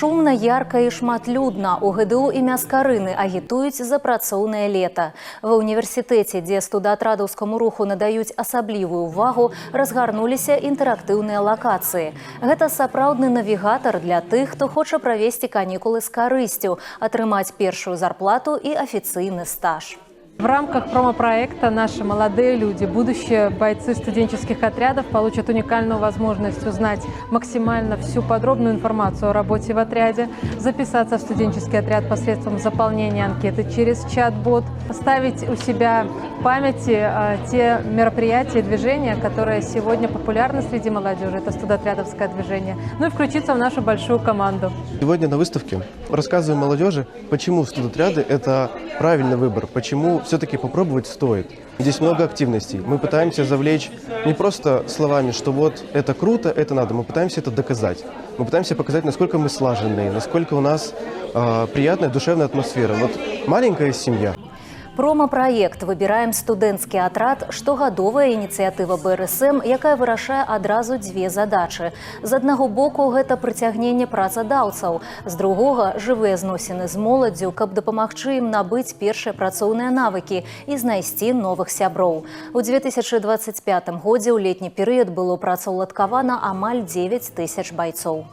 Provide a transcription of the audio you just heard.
Шумна, ярка і шматлюдна. У ГДУ імя Скарыны агітуюць за працоўнае лета. Ва ўніверсітэце, дзе студатрадаўскаму руху надаюць асаблівую ўвагу, разгарнуліся інтэрактыўныя лакацыі. Гэта сапраўдны навігатар для тых, хто хоча правесці канікулы з карысцю, атрымаць першую зарплату і афіцыйны стаж. В рамках промо-проекта наши молодые люди, будущие бойцы студенческих отрядов, получат уникальную возможность узнать максимально всю подробную информацию о работе в отряде, записаться в студенческий отряд посредством заполнения анкеты через чат-бот, оставить у себя в памяти те мероприятия и движения, которые сегодня популярны среди молодежи, это студотрядовское движение, ну и включиться в нашу большую команду. Сегодня на выставке рассказываем молодежи, почему студотряды – это правильный выбор, почему все-таки попробовать стоит. Здесь много активностей. Мы пытаемся завлечь не просто словами, что вот это круто, это надо. Мы пытаемся это доказать. Мы пытаемся показать, насколько мы слаженные, насколько у нас приятная душевная атмосфера. Вот маленькая семья. Промо-праект «Выбіраем студэнцкі атрад» – штогадовая ініцыятыва БРСМ, якая вырашае адразу дзве задачы. З аднаго боку, гэта прыцягненне працадаўцаў, з другога – жывыя зносіны з моладдзю, каб дапамагчы ім набыць першыя працоўныя навыкі і знайсці новых сяброў. У 2025 годзе ў летні перыяд было працаўладкавана амаль 9 000 байцоў.